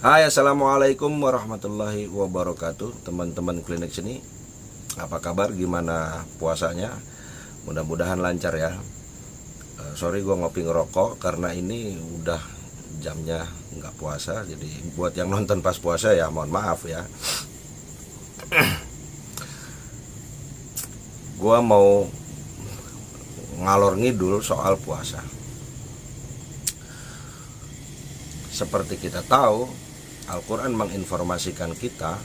Hai, assalamualaikum warahmatullahi wabarakatuh. Teman-teman klinik sini, apa kabar? Gimana puasanya? Mudah-mudahan lancar ya. Sorry gue ngopi ngerokok karena ini udah jamnya nggak puasa. Jadi buat yang nonton pas puasa ya mohon maaf ya. Gue mau ngalor ngidul soal puasa. Seperti kita tahu, Al-Quran menginformasikan kita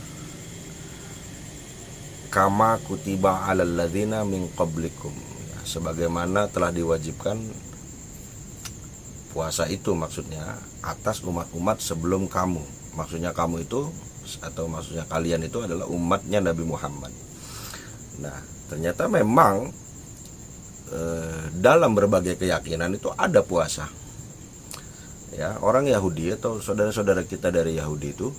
kama kutiba alal ladzina min qablikum ya, sebagaimana telah diwajibkan puasa itu maksudnya atas umat-umat sebelum kamu. Maksudnya kamu itu atau maksudnya kalian itu adalah umatnya Nabi Muhammad. Nah, ternyata memang dalam berbagai keyakinan itu ada puasa. Ya, orang Yahudi atau saudara-saudara kita dari Yahudi itu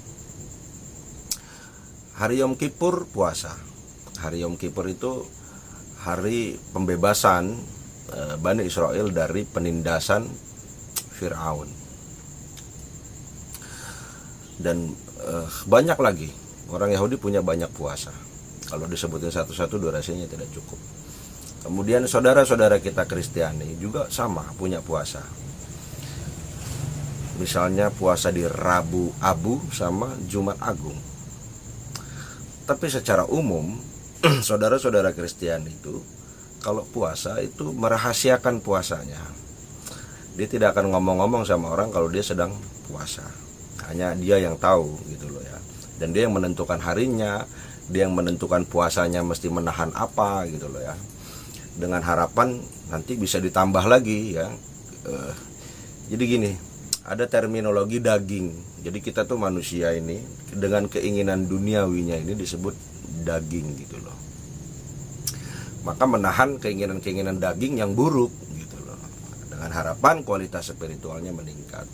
hari Yom Kippur puasa. Hari Yom Kippur itu hari pembebasan Bani Israel dari penindasan Fir'aun. Dan banyak lagi orang Yahudi punya banyak puasa. Kalau disebutin satu-satu durasinya tidak cukup. Kemudian saudara-saudara kita Kristiani juga sama punya puasa. Misalnya puasa di Rabu Abu sama Jumat Agung. Tapi secara umum saudara-saudara Kristen itu kalau puasa itu merahasiakan puasanya. Dia tidak akan ngomong-ngomong sama orang kalau dia sedang puasa. Hanya dia yang tahu gitu loh ya. Dan dia yang menentukan harinya, dia yang menentukan puasanya mesti menahan apa gitu loh ya. Dengan harapan nanti bisa ditambah lagi ya. Jadi gini, ada terminologi daging. Jadi kita tuh manusia ini dengan keinginan duniawinya ini disebut daging gitu loh. Maka menahan keinginan-keinginan daging yang buruk gitu loh. Dengan harapan kualitas spiritualnya meningkat.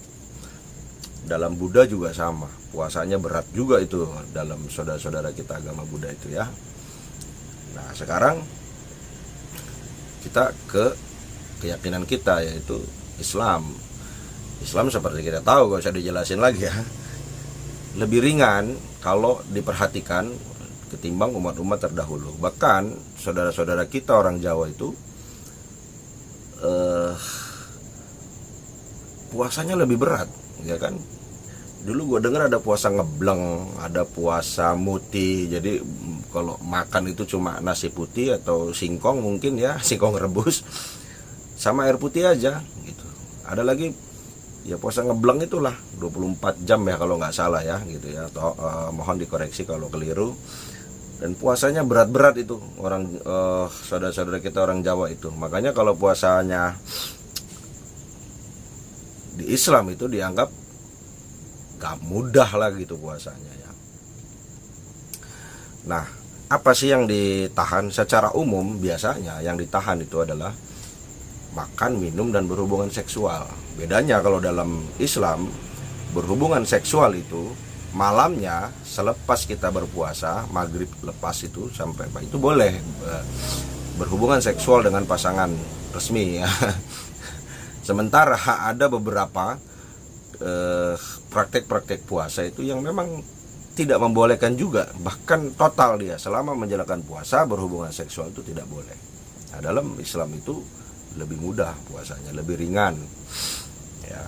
Dalam Buddha juga sama. Puasanya berat juga itu dalam saudara-saudara kita agama Buddha itu ya. Nah, sekarang kita ke keyakinan kita yaitu Islam. Islam seperti kita tahu, gak usah dijelasin lagi ya. Lebih ringan kalau diperhatikan ketimbang umat-umat terdahulu. Bahkan saudara-saudara kita orang Jawa itu puasanya lebih berat, ya kan? Dulu gue dengar ada puasa ngebleng, ada puasa muti. Jadi kalau makan itu cuma nasi putih atau singkong mungkin ya, singkong rebus sama air putih aja gitu. Ada lagi ya puasa ngebleng itulah 24 jam ya kalau nggak salah ya gitu ya, atau mohon dikoreksi kalau keliru. Dan puasanya berat-berat itu orang saudara-saudara kita orang Jawa itu. Makanya kalau puasanya di Islam itu dianggap gak mudah lah gitu puasanya ya. Nah, apa sih yang ditahan? Secara umum biasanya yang ditahan itu adalah makan, minum, dan berhubungan seksual. Bedanya kalau dalam Islam, berhubungan seksual itu malamnya selepas kita berpuasa, maghrib lepas itu sampai itu boleh berhubungan seksual dengan pasangan resmi ya. Sementara ada beberapa praktek-praktek puasa itu yang memang tidak membolehkan juga, bahkan total dia selama menjalankan puasa berhubungan seksual itu tidak boleh. Nah, dalam Islam itu lebih mudah puasanya, lebih ringan ya.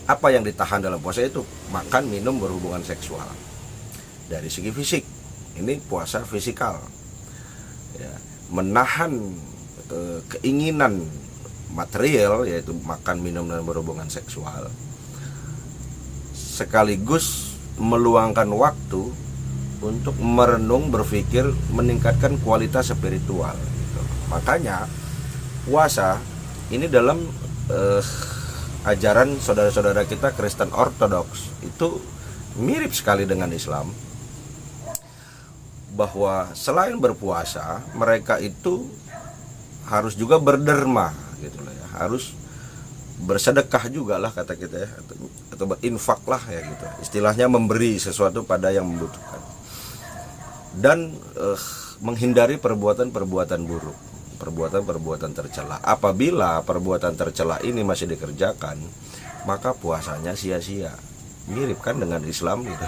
Apa yang ditahan dalam puasa itu makan, minum, berhubungan seksual. Dari segi fisik ini puasa fisikal ya. Menahan keinginan material yaitu makan, minum, dan berhubungan seksual, sekaligus meluangkan waktu untuk merenung, berpikir, meningkatkan kualitas spiritual gitu. Makanya puasa ini dalam ajaran saudara-saudara kita Kristen Ortodoks itu mirip sekali dengan Islam, bahwa selain berpuasa mereka itu harus juga berderma gitu loh ya, harus bersedekah juga lah kata kita ya, atau berinfak lah ya gitu, istilahnya memberi sesuatu pada yang membutuhkan. Dan menghindari perbuatan-perbuatan buruk, perbuatan-perbuatan tercela. Apabila perbuatan tercela ini masih dikerjakan, maka puasanya sia-sia. Mirip kan dengan Islam gitu.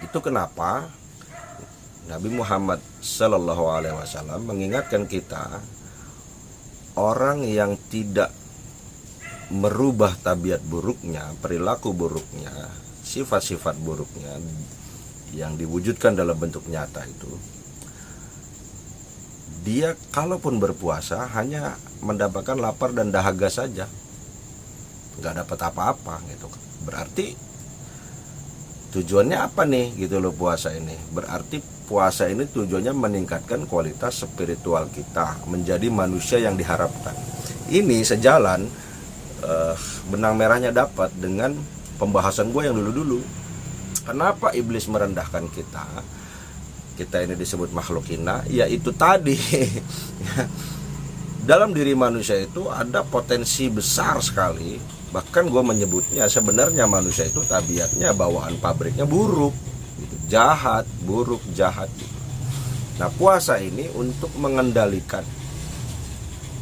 Itu kenapa Nabi Muhammad Sallallahu Alaihi Wasallam mengingatkan kita, orang yang tidak merubah tabiat buruknya, perilaku buruknya, sifat-sifat buruknya yang diwujudkan dalam bentuk nyata itu, dia kalaupun berpuasa hanya mendapatkan lapar dan dahaga saja, nggak dapat apa-apa gitu. Berarti tujuannya apa nih gitu loh puasa ini? Berarti puasa ini tujuannya meningkatkan kualitas spiritual kita, menjadi manusia yang diharapkan. Ini sejalan benang merahnya dapat dengan pembahasan gue yang dulu-dulu. Kenapa iblis merendahkan kita? Kita ini disebut makhluk hina, yaitu tadi dalam diri manusia itu ada potensi besar sekali. Bahkan gue menyebutnya sebenarnya manusia itu tabiatnya, bawaan pabriknya buruk gitu. Jahat, buruk, jahat gitu. Nah puasa ini untuk mengendalikan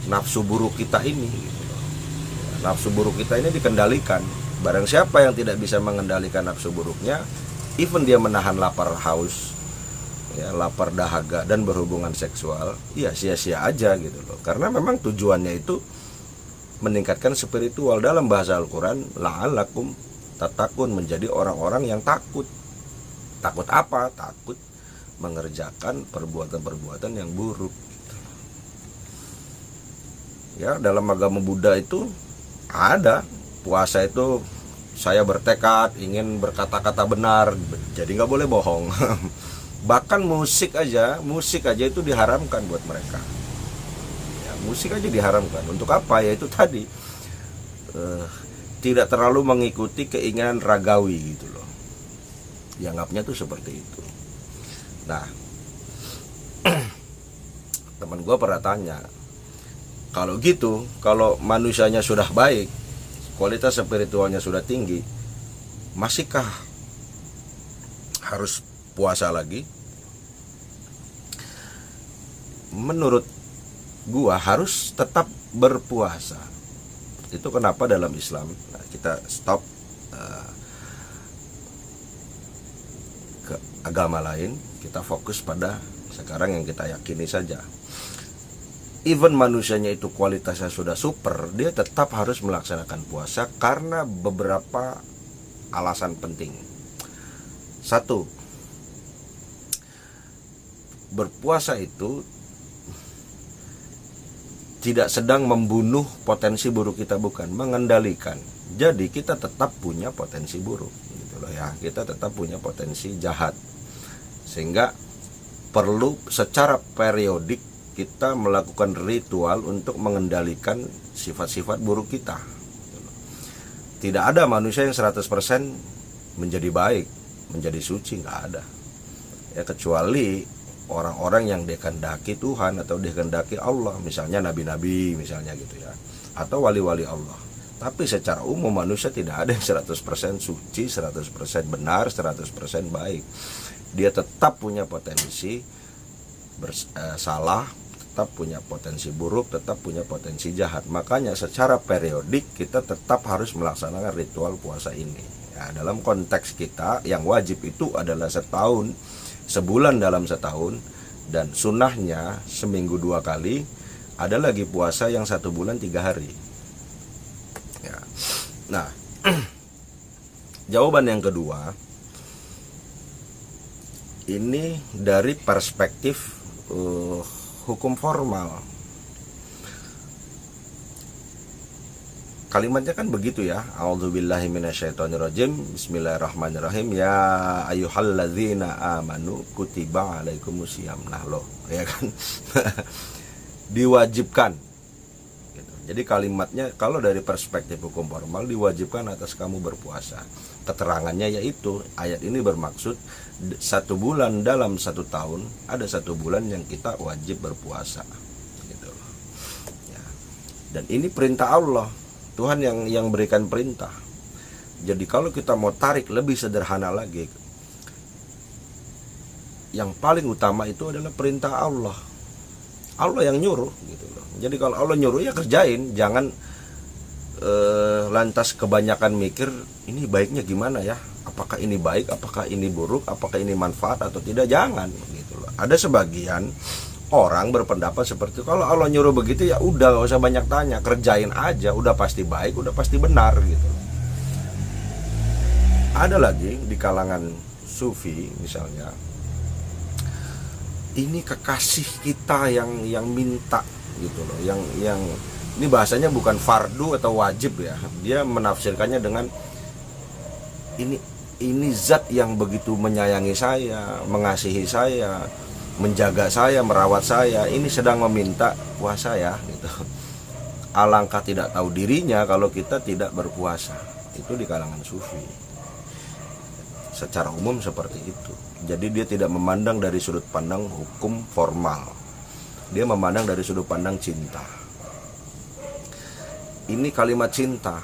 nafsu buruk kita ini gitu. Nafsu buruk kita ini dikendalikan. Barang siapa yang tidak bisa mengendalikan nafsu buruknya, even dia menahan lapar haus, ya, lapar dahaga dan berhubungan seksual, ya sia-sia aja gitu loh. Karena memang tujuannya itu meningkatkan spiritual. Dalam bahasa Al-Quran, la'alakum tatakun, menjadi orang-orang yang takut. Takut apa? Takut mengerjakan perbuatan-perbuatan yang buruk gitu. Ya, dalam agama Buddha itu ada puasa itu, saya bertekad ingin berkata-kata benar, jadi nggak boleh bohong. Bahkan musik aja itu diharamkan buat mereka. Ya, musik aja diharamkan. Untuk apa? Ya itu tadi, tidak terlalu mengikuti keinginan ragawi gitu loh. Dianggapnya tuh seperti itu. Nah, teman gue pernah tanya, kalau gitu, kalau manusianya sudah baik, kualitas spiritualnya sudah tinggi, masihkah harus puasa lagi? Menurut gua harus tetap berpuasa. Itu kenapa dalam Islam, nah, kita stop ke agama lain, kita fokus pada sekarang yang kita yakini saja. Even manusianya itu kualitasnya sudah super, dia tetap harus melaksanakan puasa karena beberapa alasan penting. Satu, berpuasa itu tidak sedang membunuh potensi buruk kita, bukan, mengendalikan. Jadi kita tetap punya potensi buruk gitu loh ya. Kita tetap punya potensi jahat. Sehingga perlu secara periodik kita melakukan ritual untuk mengendalikan sifat-sifat buruk kita. Tidak ada manusia yang 100% menjadi baik, menjadi suci, nggak ada. Ya kecuali orang-orang yang dikehendaki Tuhan atau dikehendaki Allah, misalnya nabi-nabi misalnya gitu ya, atau wali-wali Allah. Tapi secara umum manusia tidak ada yang 100% suci, 100% benar, 100% baik. Dia tetap punya potensi salah, tetap punya potensi buruk, tetap punya potensi jahat. Makanya secara periodik kita tetap harus melaksanakan ritual puasa ini. Ya, dalam konteks kita yang wajib itu adalah setahun, sebulan dalam setahun, dan sunnahnya seminggu 2 kali. Ada lagi puasa yang 1 bulan 3 hari. Ya. Nah, jawaban yang kedua, ini dari perspektif hukum formal. Kalimatnya kan begitu ya. A'udzubillahi minasyaitonirrajim. Bismillahirrahmanirrahim. Ya ayyuhalladzina amanu kutiba alaikumusiyam. Nah loh, ya kan. Diwajibkan gitu. Jadi kalimatnya kalau dari perspektif hukum formal, diwajibkan atas kamu berpuasa. Keterangannya yaitu ayat ini bermaksud 1 bulan dalam 1 tahun, ada 1 bulan yang kita wajib berpuasa gitu. Ya. Dan ini perintah Allah, Tuhan yang berikan perintah. Jadi kalau kita mau tarik lebih sederhana lagi, yang paling utama itu adalah perintah Allah. Allah yang nyuruh gitu loh. Jadi kalau Allah nyuruh ya kerjain, jangan lantas kebanyakan mikir ini baiknya gimana ya, apakah ini baik, apakah ini buruk, apakah ini manfaat atau tidak. Jangan gitu loh. Ada sebagian orang berpendapat seperti kalau Allah nyuruh begitu ya udah, gak usah banyak tanya, kerjain aja, udah pasti baik, udah pasti benar gitu. Ada lagi di kalangan sufi misalnya, ini kekasih kita yang minta gitu loh, yang ini bahasanya bukan fardu atau wajib ya, dia menafsirkannya dengan ini zat yang begitu menyayangi saya, mengasihi saya, menjaga saya, merawat saya, ini sedang meminta puasa ya gitu. Alangkah tidak tahu dirinya kalau kita tidak berpuasa. Itu di kalangan sufi secara umum seperti itu. Jadi dia tidak memandang dari sudut pandang hukum formal, dia memandang dari sudut pandang cinta. Ini kalimat cinta,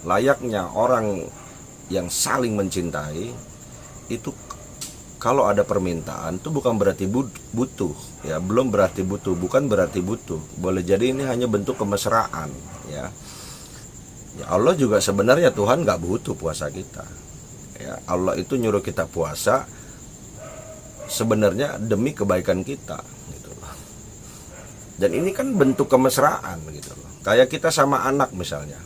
layaknya orang yang saling mencintai itu, kalau ada permintaan itu bukan berarti butuh ya, belum berarti butuh, bukan berarti butuh. Boleh jadi ini hanya bentuk kemesraan ya. Ya Allah juga sebenarnya Tuhan nggak butuh puasa kita. Ya, Allah itu nyuruh kita puasa sebenarnya demi kebaikan kita gitu loh. Dan ini kan bentuk kemesraan gitu loh. Kayak kita sama anak misalnya,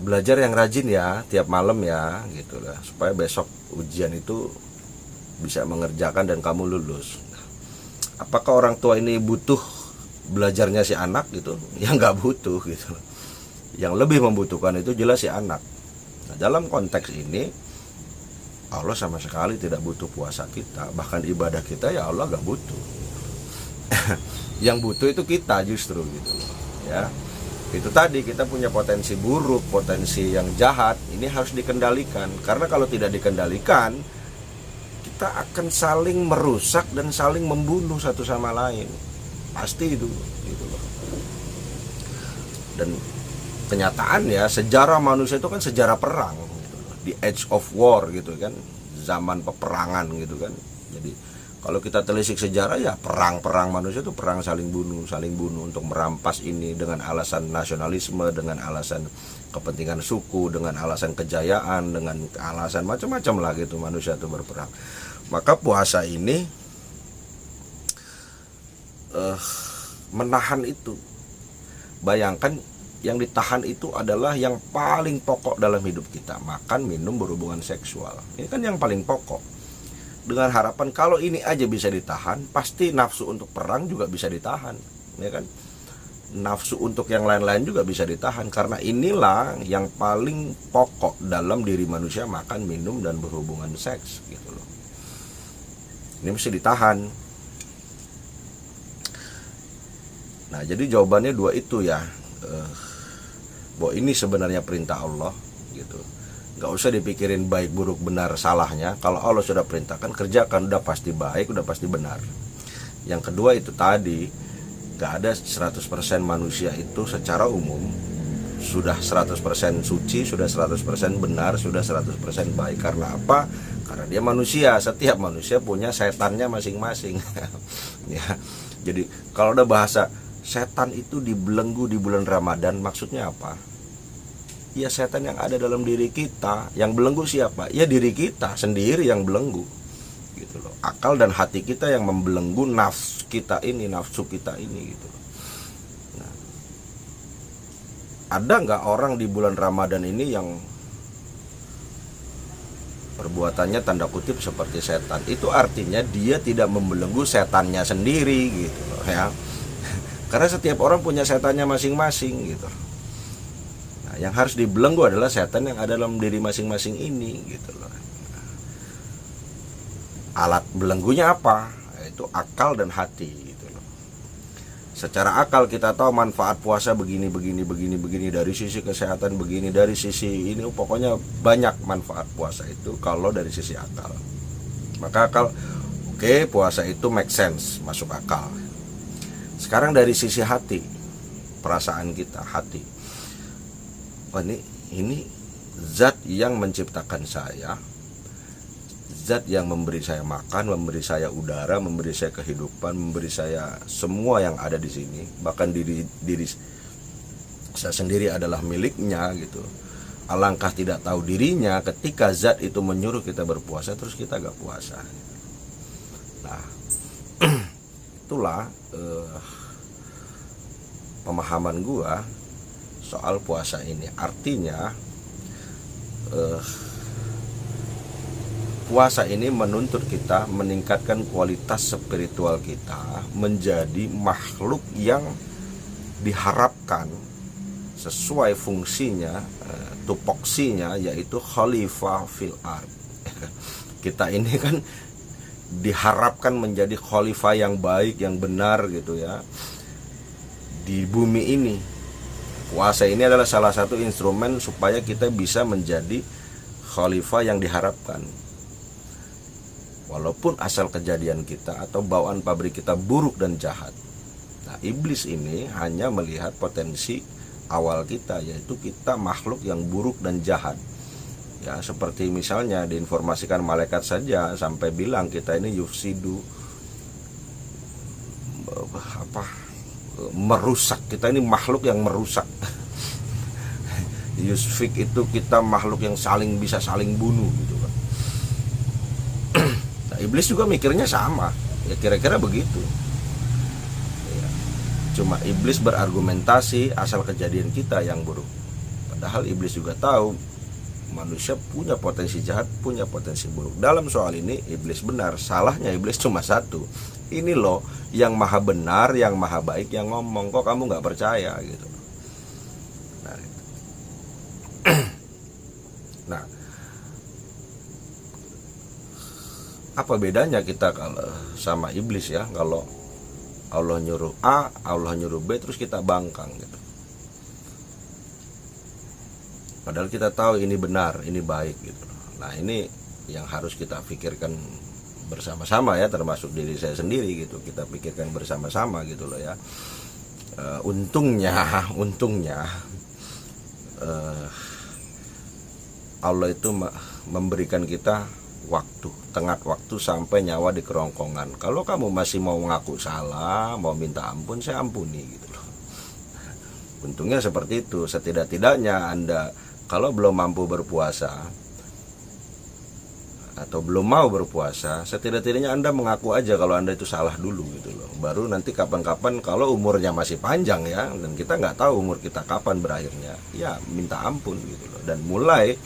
belajar yang rajin ya tiap malam ya gitu lah, supaya besok ujian itu bisa mengerjakan dan kamu lulus. Apakah orang tua ini butuh belajarnya si anak gitu? Ya nggak butuh gitu. Yang lebih membutuhkan itu jelas si anak. Nah, dalam konteks ini Allah sama sekali tidak butuh puasa kita, bahkan ibadah kita ya Allah nggak butuh. Yang butuh itu kita justru gitu loh ya. Itu tadi, kita punya potensi buruk, potensi yang jahat, ini harus dikendalikan. Karena kalau tidak dikendalikan, kita akan saling merusak dan saling membunuh satu sama lain. Pasti itu gitu loh. Dan kenyataan ya, sejarah manusia itu kan sejarah perang gitu loh. The age of war gitu kan, zaman peperangan gitu kan. Jadi kalau kita telisik sejarah ya perang-perang manusia itu perang saling bunuh untuk merampas ini dengan alasan nasionalisme, dengan alasan kepentingan suku, dengan alasan kejayaan, dengan alasan macam-macam lah gitu manusia itu berperang. Maka puasa ini menahan itu. Bayangkan yang ditahan itu adalah yang paling pokok dalam hidup kita, makan, minum, berhubungan seksual. Ini kan yang paling pokok. Dengan harapan kalau ini aja bisa ditahan, pasti nafsu untuk perang juga bisa ditahan, ya kan? Nafsu untuk yang lain-lain juga bisa ditahan, karena inilah yang paling pokok dalam diri manusia, makan, minum, dan berhubungan seks gitu loh. Ini mesti ditahan. Nah, jadi jawabannya dua itu ya. Bahwa ini sebenarnya perintah Allah gitu. Gak usah dipikirin baik, buruk, benar, salahnya. Kalau Allah sudah perintahkan, kerjakan, udah pasti baik, udah pasti benar. Yang kedua itu tadi, gak ada 100% manusia itu secara umum sudah 100% suci, sudah 100% benar, sudah 100% baik. Karena apa? Karena dia manusia. Setiap manusia punya setannya masing-masing. Ya. Jadi kalau ada bahasa setan itu dibelenggu di bulan Ramadan, maksudnya apa? Ya setan yang ada dalam diri kita. Yang belenggu siapa? Ya diri kita sendiri yang belenggu gitu loh. Akal dan hati kita yang membelenggu nafsu kita ini gitu loh. Nah, ada nggak orang di bulan Ramadan ini yang perbuatannya tanda kutip seperti setan? Itu artinya dia tidak membelenggu setannya sendiri gitu loh ya. Karena setiap orang punya setannya masing-masing gitu. Yang harus dibelenggu adalah setan yang ada dalam diri masing-masing ini gitu loh. Alat belenggunya apa? Itu akal dan hati gitu loh. Secara akal kita tahu manfaat puasa begini dari sisi kesehatan begini, dari sisi ini pokoknya banyak manfaat puasa itu kalau dari sisi akal. Maka akal oke, puasa itu make sense, masuk akal. Sekarang dari sisi hati, perasaan kita, hati. Oh, ini zat yang menciptakan saya, zat yang memberi saya makan, memberi saya udara, memberi saya kehidupan, memberi saya semua yang ada di sini, bahkan diri saya sendiri adalah miliknya gitu. Alangkah tidak tahu dirinya ketika zat itu menyuruh kita berpuasa terus kita gak puasa. Nah, itulah pemahaman gua soal puasa ini. Artinya puasa ini menuntut kita meningkatkan kualitas spiritual kita menjadi makhluk yang diharapkan sesuai fungsinya, tupoksinya, yaitu khalifah fil ard. Kita ini kan diharapkan menjadi khalifah yang baik, yang benar gitu ya di bumi ini. Puasa ini adalah salah satu instrumen supaya kita bisa menjadi khalifah yang diharapkan. Walaupun asal kejadian kita atau bawaan pabrik kita buruk dan jahat. Nah, iblis ini hanya melihat potensi awal kita, yaitu kita makhluk yang buruk dan jahat. Ya, seperti misalnya diinformasikan malaikat saja sampai bilang kita ini yufsidu, merusak. Kita ini makhluk yang merusak. Yusfik itu kita makhluk yang bisa saling bunuh gitu kan. Nah, iblis juga mikirnya sama. Ya kira-kira begitu. Ya, cuma iblis berargumentasi asal kejadian kita yang buruk. Padahal iblis juga tahu manusia punya potensi jahat, punya potensi buruk. Dalam soal ini iblis benar, salahnya iblis cuma satu. Ini loh yang maha benar, yang maha baik yang ngomong, kok kamu gak percaya gitu. Nah, apa bedanya kita kalau sama iblis ya? Kalau Allah nyuruh A, Allah nyuruh B, terus kita bangkang gitu. Padahal kita tahu ini benar, ini baik gitu. Nah, ini yang harus kita pikirkan bersama-sama ya, termasuk diri saya sendiri gitu. Kita pikirkan bersama-sama gitu loh ya. Untungnya Allah itu memberikan kita waktu, tenggat waktu sampai nyawa di kerongkongan. Kalau kamu masih mau ngaku salah, mau minta ampun, saya ampuni gitu loh. Untungnya seperti itu. Setidak-tidaknya Anda kalau belum mampu berpuasa atau belum mau berpuasa, setidak-tidaknya Anda mengaku aja kalau Anda itu salah dulu gitu loh. Baru nanti kapan-kapan kalau umurnya masih panjang ya, dan kita nggak tahu umur kita kapan berakhirnya, ya minta ampun gitu loh. Dan mulai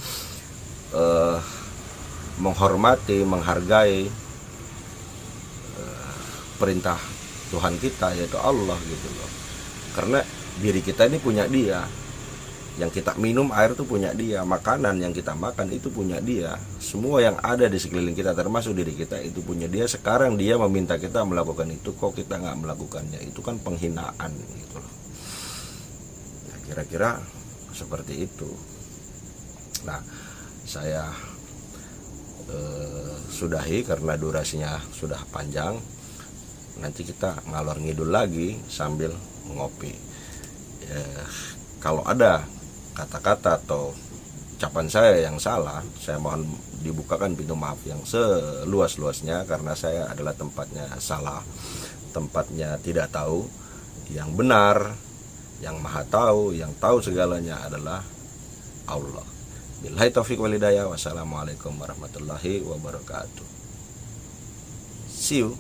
menghormati, menghargai perintah Tuhan kita, yaitu Allah gitu loh. Karena diri kita ini punya Dia. Yang kita minum air itu punya Dia, makanan yang kita makan itu punya Dia, semua yang ada di sekeliling kita termasuk diri kita itu punya Dia. Sekarang Dia meminta kita melakukan itu, kok kita nggak melakukannya, itu kan penghinaan gitu loh. Nah, kira-kira seperti itu. Nah, saya sudahi karena durasinya sudah panjang. Nanti kita ngalor ngidul lagi sambil ngopi. Kalau ada kata-kata atau ucapan saya yang salah, saya mohon dibukakan pintu maaf yang seluas-luasnya, karena saya adalah tempatnya salah, tempatnya tidak tahu. Yang benar, yang maha tahu, yang tahu segalanya adalah Allah. Billahi taufiq wal hidayah. Wassalamualaikum warahmatullahi wabarakatuh. See you.